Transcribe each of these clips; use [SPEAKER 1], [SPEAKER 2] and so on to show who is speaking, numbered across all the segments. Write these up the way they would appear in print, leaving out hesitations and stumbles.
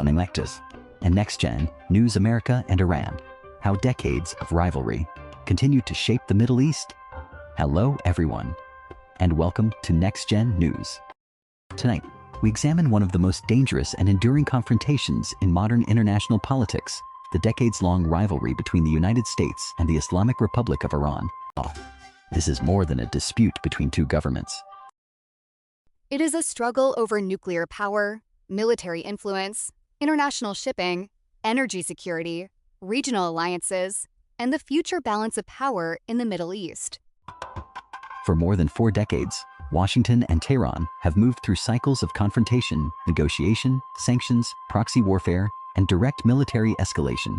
[SPEAKER 1] on Electus and NextGen, News America and Iran. How decades of rivalry continue to shape the Middle East. Hello everyone, and welcome to NextGen News. Tonight, we examine one of the most dangerous and enduring confrontations in modern international politics, the decades-long rivalry between the United States and the Islamic Republic of Iran. This is more than a dispute between two governments.
[SPEAKER 2] It is a struggle over nuclear power, military influence, international shipping, energy security, regional alliances, and the future balance of power in the Middle East.
[SPEAKER 1] For more than 4 decades, Washington and Tehran have moved through cycles of confrontation, negotiation, sanctions, proxy warfare, and direct military escalation.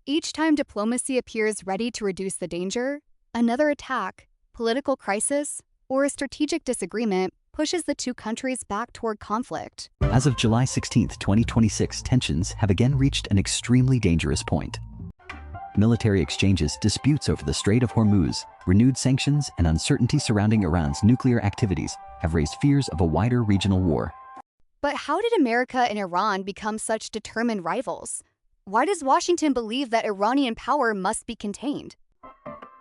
[SPEAKER 2] Each time diplomacy appears ready to reduce the danger, another attack, political crisis, or a strategic disagreement pushes the two countries back toward conflict.
[SPEAKER 1] As of July 16, 2026, tensions have again reached an extremely dangerous point. Military exchanges, disputes over the Strait of Hormuz, renewed sanctions, and uncertainty surrounding Iran's nuclear activities have raised fears of a wider regional war.
[SPEAKER 2] But how did America and Iran become such determined rivals? Why does Washington believe that Iranian power must be contained?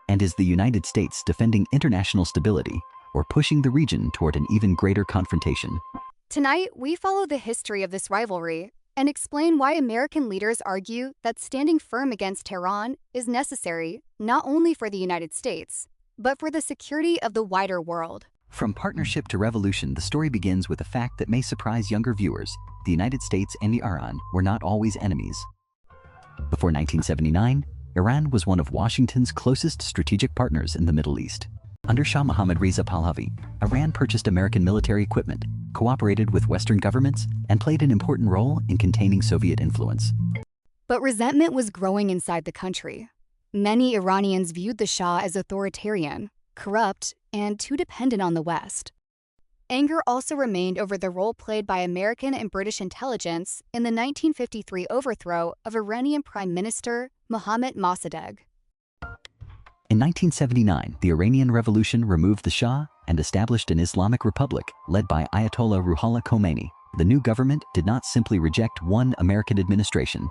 [SPEAKER 1] And is the United States defending international stability or pushing the region toward an even greater confrontation?
[SPEAKER 2] Tonight, we follow the history of this rivalry and explain why American leaders argue that standing firm against Tehran is necessary not only for the United States, but for the security of the wider world.
[SPEAKER 1] From partnership to revolution, the story begins with a fact that may surprise younger viewers. The United States and Iran were not always enemies. Before 1979, Iran was one of Washington's closest strategic partners in the Middle East. Under Shah Mohammad Reza Pahlavi, Iran purchased American military equipment, cooperated with Western governments, and played an important role in containing Soviet influence.
[SPEAKER 2] But resentment was growing inside the country. Many Iranians viewed the Shah as authoritarian, corrupt, and too dependent on the West. Anger also remained over the role played by American and British intelligence in the 1953 overthrow of Iranian Prime Minister Mohammad Mossadegh.
[SPEAKER 1] In 1979, the Iranian Revolution removed the Shah and established an Islamic Republic led by Ayatollah Ruhollah Khomeini. The new government did not simply reject one American administration.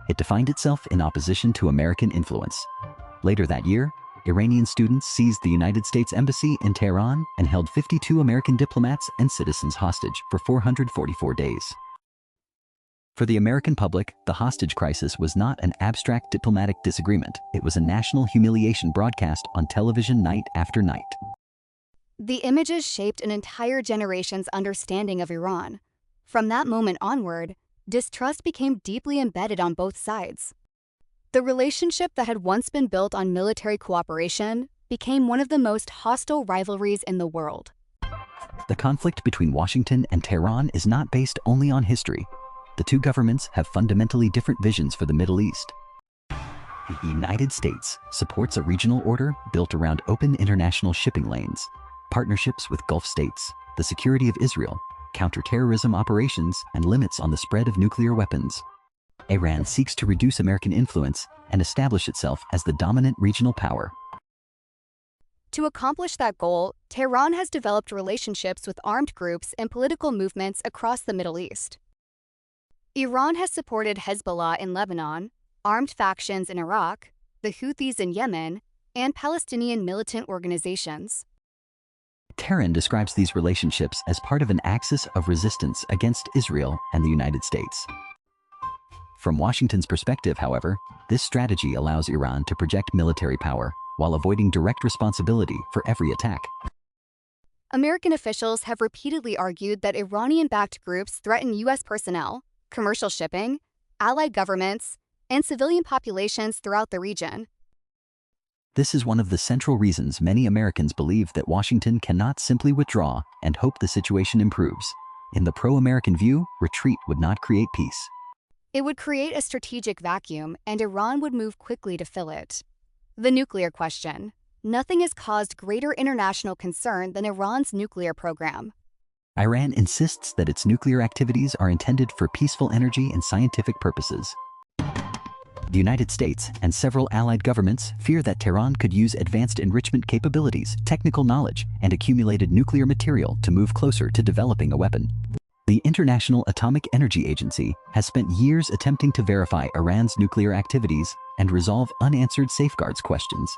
[SPEAKER 1] It defined itself in opposition to American influence. Later that year, Iranian students seized the United States Embassy in Tehran and held 52 American diplomats and citizens hostage for 444 days. For the American public, the hostage crisis was not an abstract diplomatic disagreement. It was a national humiliation broadcast on television night after night.
[SPEAKER 2] The images shaped an entire generation's understanding of Iran. From that moment onward, distrust became deeply embedded on both sides. The relationship that had once been built on military cooperation became one of the most hostile rivalries in the world.
[SPEAKER 1] The conflict between Washington and Tehran is not based only on history. The two governments have fundamentally different visions for the Middle East. The United States supports a regional order built around open international shipping lanes, partnerships with Gulf states, the security of Israel, counterterrorism operations, and limits on the spread of nuclear weapons. Iran seeks to reduce American influence and establish itself as the dominant regional power.
[SPEAKER 2] To accomplish that goal, Tehran has developed relationships with armed groups and political movements across the Middle East. Iran has supported Hezbollah in Lebanon, armed factions in Iraq, the Houthis in Yemen, and Palestinian militant organizations.
[SPEAKER 1] Tehran describes these relationships as part of an axis of resistance against Israel and the United States. From Washington's perspective, however, this strategy allows Iran to project military power while avoiding direct responsibility for every attack.
[SPEAKER 2] American officials have repeatedly argued that Iranian-backed groups threaten U.S. personnel, commercial shipping, allied governments, and civilian populations throughout the region.
[SPEAKER 1] This is one of the central reasons many Americans believe that Washington cannot simply withdraw and hope the situation improves. In the pro-American view, retreat would not create peace.
[SPEAKER 2] It would create a strategic vacuum, and Iran would move quickly to fill it. The nuclear question. Nothing has caused greater international concern than Iran's nuclear program.
[SPEAKER 1] Iran insists that its nuclear activities are intended for peaceful energy and scientific purposes. The United States and several allied governments fear that Tehran could use advanced enrichment capabilities, technical knowledge, and accumulated nuclear material to move closer to developing a weapon. The International Atomic Energy Agency has spent years attempting to verify Iran's nuclear activities and resolve unanswered safeguards questions.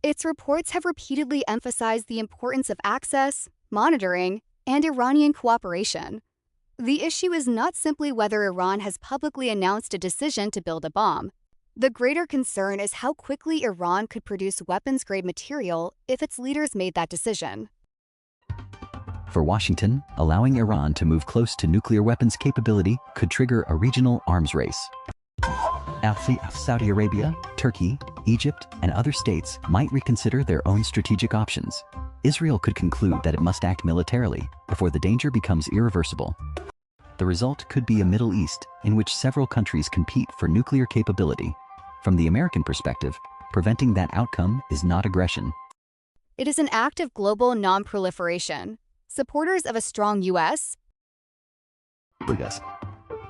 [SPEAKER 2] Its reports have repeatedly emphasized the importance of access, monitoring, and Iranian cooperation. The issue is not simply whether Iran has publicly announced a decision to build a bomb. The greater concern is how quickly Iran could produce weapons-grade material if its leaders made that decision.
[SPEAKER 1] For Washington, allowing Iran to move close to nuclear weapons capability could trigger a regional arms race. Saudi Arabia, Turkey, Egypt, and other states might reconsider their own strategic options. Israel could conclude that it must act militarily before the danger becomes irreversible. The result could be a Middle East in which several countries compete for nuclear capability. From the American perspective, preventing that outcome is not aggression.
[SPEAKER 2] It is an act of global non-proliferation. Supporters of a strong U.S.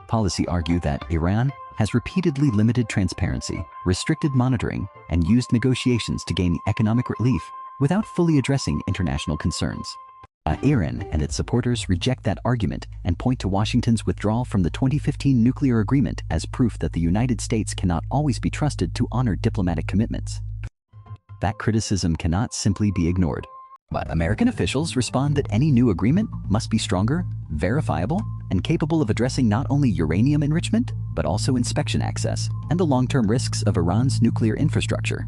[SPEAKER 1] policy argue that Iran has repeatedly limited transparency, restricted monitoring, and used negotiations to gain economic relief without fully addressing international concerns. Iran and its supporters reject that argument and point to Washington's withdrawal from the 2015 nuclear agreement as proof that the United States cannot always be trusted to honor diplomatic commitments. That criticism cannot simply be ignored. But American officials respond that any new agreement must be stronger, verifiable, and capable of addressing not only uranium enrichment, but also inspection access and the long-term risks of Iran's nuclear infrastructure.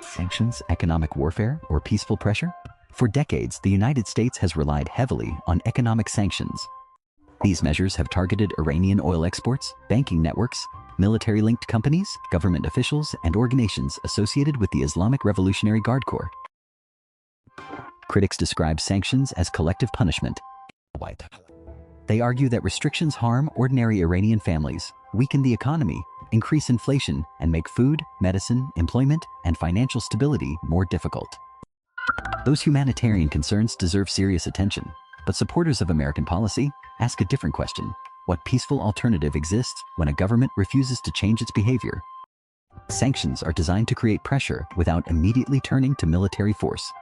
[SPEAKER 1] Sanctions, economic warfare, or peaceful pressure? For decades, the United States has relied heavily on economic sanctions. These measures have targeted Iranian oil exports, banking networks, military-linked companies, government officials, and organizations associated with the Islamic Revolutionary Guard Corps. Critics describe sanctions as collective punishment. They argue that restrictions harm ordinary Iranian families, weaken the economy, increase inflation, and make food, medicine, employment, and financial stability more difficult. Those humanitarian concerns deserve serious attention, but supporters of American policy ask a different question. What peaceful alternative exists when a government refuses to change its behavior? Sanctions are designed to create pressure without immediately turning to military force.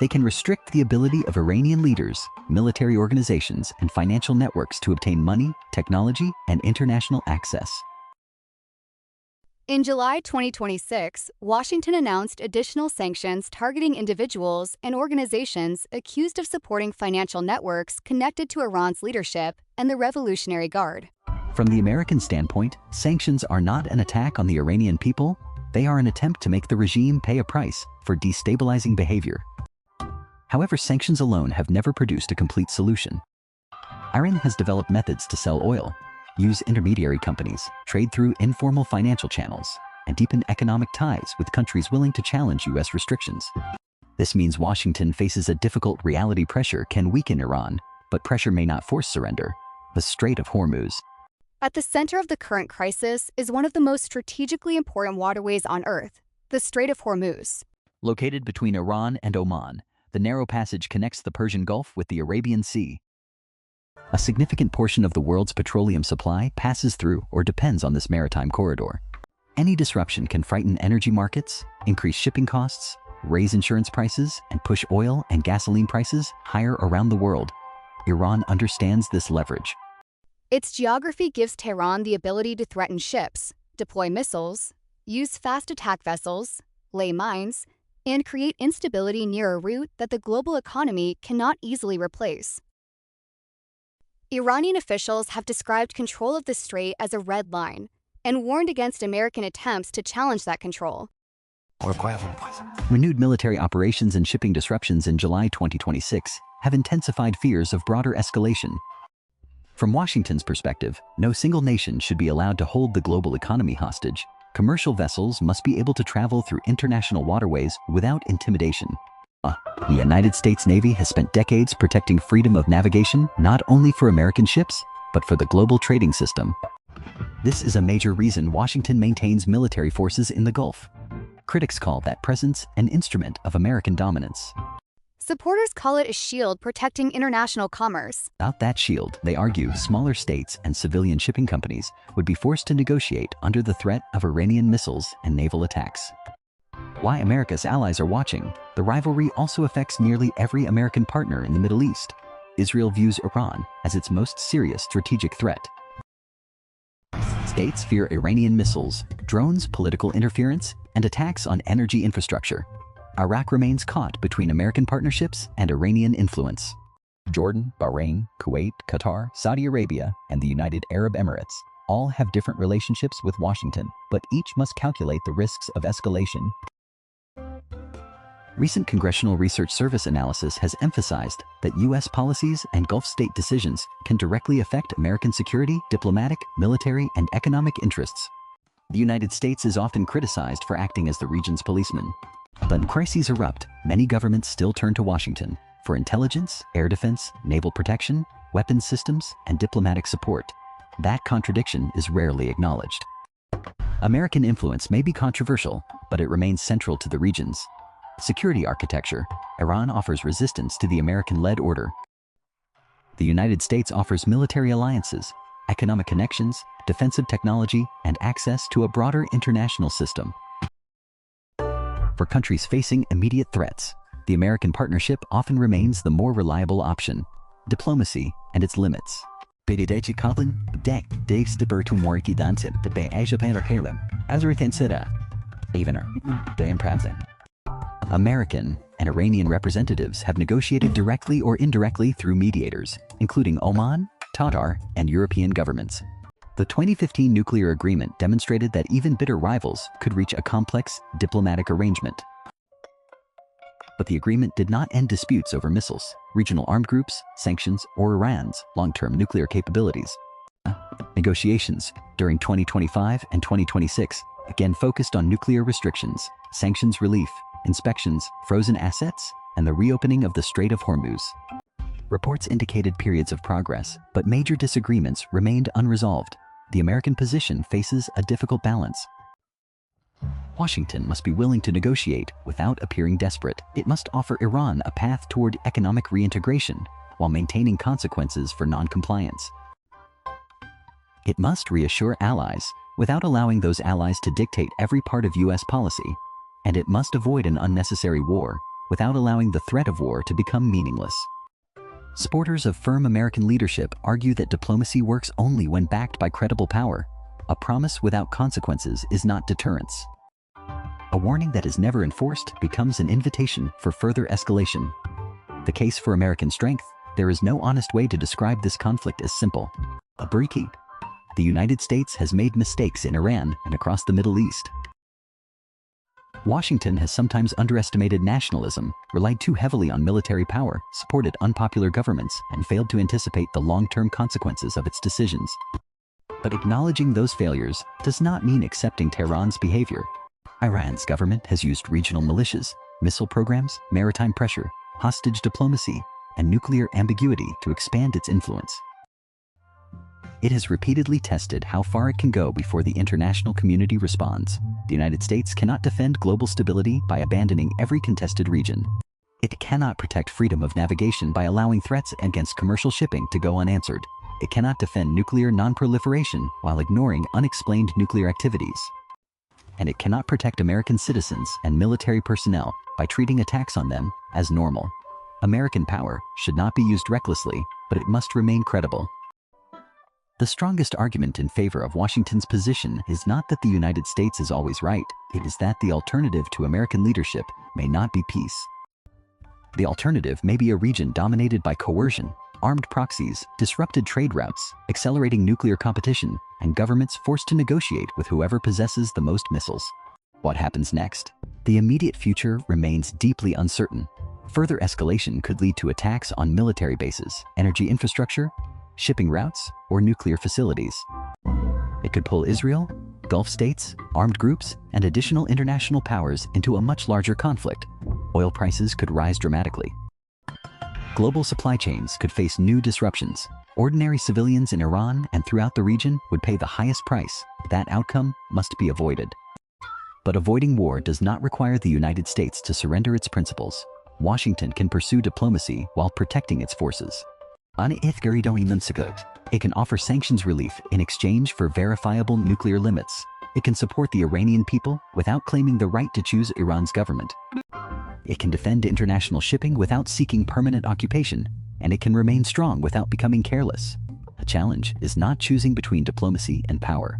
[SPEAKER 1] They can restrict the ability of Iranian leaders, military organizations, and financial networks to obtain money, technology, and international access.
[SPEAKER 2] In July 2026, Washington announced additional sanctions targeting individuals and organizations accused of supporting financial networks connected to Iran's leadership and the Revolutionary Guard.
[SPEAKER 1] From the American standpoint, sanctions are not an attack on the Iranian people. They are an attempt to make the regime pay a price for destabilizing behavior. However, sanctions alone have never produced a complete solution. Iran has developed methods to sell oil, use intermediary companies, trade through informal financial channels, and deepen economic ties with countries willing to challenge U.S. restrictions. This means Washington faces a difficult reality. Pressure can weaken Iran, but pressure may not force surrender. The Strait of Hormuz.
[SPEAKER 2] At the center of the current crisis is one of the most strategically important waterways on Earth, the Strait of Hormuz.
[SPEAKER 1] Located between Iran and Oman, the narrow passage connects the Persian Gulf with the Arabian Sea. A significant portion of the world's petroleum supply passes through or depends on this maritime corridor. Any disruption can frighten energy markets, increase shipping costs, raise insurance prices, and push oil and gasoline prices higher around the world. Iran understands this leverage.
[SPEAKER 2] Its geography gives Tehran the ability to threaten ships, deploy missiles, use fast attack vessels, lay mines, and create instability near a route that the global economy cannot easily replace. Iranian officials have described control of the strait as a red line and warned against American attempts to challenge that control.
[SPEAKER 1] Renewed military operations and shipping disruptions in July 2026 have intensified fears of broader escalation. From Washington's perspective, no single nation should be allowed to hold the global economy hostage. Commercial vessels must be able to travel through international waterways without intimidation. The United States Navy has spent decades protecting freedom of navigation not only for American ships, but for the global trading system. This is a major reason Washington maintains military forces in the Gulf. Critics call that presence an instrument of American dominance.
[SPEAKER 2] Supporters call it a shield protecting international commerce.
[SPEAKER 1] Without that shield, they argue, smaller states and civilian shipping companies would be forced to negotiate under the threat of Iranian missiles and naval attacks. Why America's allies are watching, the rivalry also affects nearly every American partner in the Middle East. Israel views Iran as its most serious strategic threat. States fear Iranian missiles, drones, political interference, and attacks on energy infrastructure. Iraq remains caught between American partnerships and Iranian influence. Jordan, Bahrain, Kuwait, Qatar, Saudi Arabia, and the United Arab Emirates all have different relationships with Washington, but each must calculate the risks of escalation. Recent Congressional Research Service analysis has emphasized that U.S. policies and Gulf state decisions can directly affect American security, diplomatic, military, and economic interests. The United States is often criticized for acting as the region's policeman. But when crises erupt, many governments still turn to Washington for intelligence, air defense, naval protection, weapons systems, and diplomatic support. That contradiction is rarely acknowledged. American influence may be controversial, but it remains central to the region's security architecture. Iran offers resistance to the American-led order. The United States offers military alliances, economic connections, defensive technology, and access to a broader international system. For countries facing immediate threats, the American partnership often remains the more reliable option. Diplomacy and its limits. American and Iranian representatives have negotiated directly or indirectly through mediators, including Oman, Qatar, and European governments. The 2015 nuclear agreement demonstrated that even bitter rivals could reach a complex diplomatic arrangement. But the agreement did not end disputes over missiles, regional armed groups, sanctions, or Iran's long-term nuclear capabilities. Negotiations during 2025 and 2026 again focused on nuclear restrictions, sanctions relief, inspections, frozen assets, and the reopening of the Strait of Hormuz. Reports indicated periods of progress, but major disagreements remained unresolved. The American position faces a difficult balance. Washington must be willing to negotiate without appearing desperate. It must offer Iran a path toward economic reintegration while maintaining consequences for non-compliance. It must reassure allies without allowing those allies to dictate every part of U.S. policy. And it must avoid an unnecessary war without allowing the threat of war to become meaningless. Supporters of firm American leadership argue that diplomacy works only when backed by credible power. A promise without consequences is not deterrence. A warning that is never enforced becomes an invitation for further escalation. The case for American strength: there is no honest way to describe this conflict as simple. A breaking. The United States has made mistakes in Iran and across the Middle East. Washington has sometimes underestimated nationalism, relied too heavily on military power, supported unpopular governments, and failed to anticipate the long-term consequences of its decisions. But acknowledging those failures does not mean accepting Tehran's behavior. Iran's government has used regional militias, missile programs, maritime pressure, hostage diplomacy, and nuclear ambiguity to expand its influence. It has repeatedly tested how far it can go before the international community responds. The United States cannot defend global stability by abandoning every contested region. It cannot protect freedom of navigation by allowing threats against commercial shipping to go unanswered. It cannot defend nuclear non-proliferation while ignoring unexplained nuclear activities. And it cannot protect American citizens and military personnel by treating attacks on them as normal. American power should not be used recklessly, but it must remain credible. The strongest argument in favor of Washington's position is not that the United States is always right, it is that the alternative to American leadership may not be peace. The alternative may be a region dominated by coercion, armed proxies, disrupted trade routes, accelerating nuclear competition, and governments forced to negotiate with whoever possesses the most missiles. What happens next? The immediate future remains deeply uncertain. Further escalation could lead to attacks on military bases, energy infrastructure, shipping routes, or nuclear facilities. It could pull Israel, Gulf states, armed groups, and additional international powers into a much larger conflict. Oil prices could rise dramatically. Global supply chains could face new disruptions. Ordinary civilians in Iran and throughout the region would pay the highest price. That outcome must be avoided. But avoiding war does not require the United States to surrender its principles. Washington can pursue diplomacy while protecting its forces. It can offer sanctions relief in exchange for verifiable nuclear limits. It can support the Iranian people without claiming the right to choose Iran's government. It can defend international shipping without seeking permanent occupation. and it can remain strong without becoming careless. The challenge is not choosing between diplomacy and power.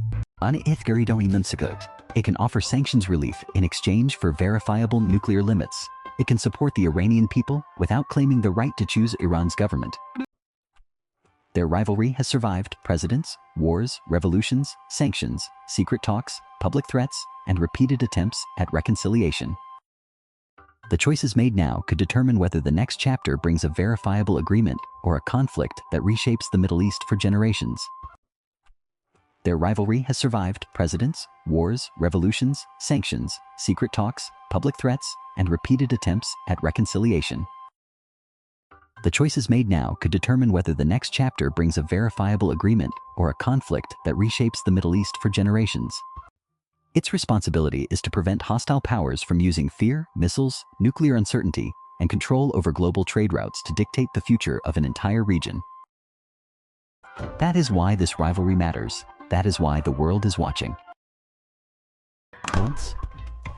[SPEAKER 1] It can offer sanctions relief in exchange for verifiable nuclear limits. It can support the Iranian people without claiming the right to choose Iran's government. Their rivalry has survived presidents, wars, revolutions, sanctions, secret talks, public threats, and repeated attempts at reconciliation. The choices made now could determine whether the next chapter brings a verifiable agreement or a conflict that reshapes the Middle East for generations. Their rivalry has survived presidents, wars, revolutions, sanctions, secret talks, public threats, and repeated attempts at reconciliation. The choices made now could determine whether the next chapter brings a verifiable agreement or a conflict that reshapes the Middle East for generations. Its responsibility is to prevent hostile powers from using fear, missiles, nuclear uncertainty, and control over global trade routes to dictate the future of an entire region. That is why this rivalry matters. That is why the world is watching.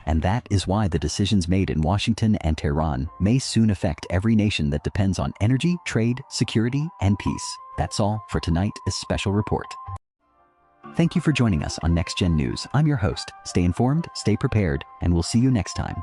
[SPEAKER 1] And that is why the decisions made in Washington and Tehran may soon affect every nation that depends on energy, trade, security, and peace. That's all for tonight's special report. Thank you for joining us on NextGen News. I'm your host. Stay informed, stay prepared, and we'll see you next time.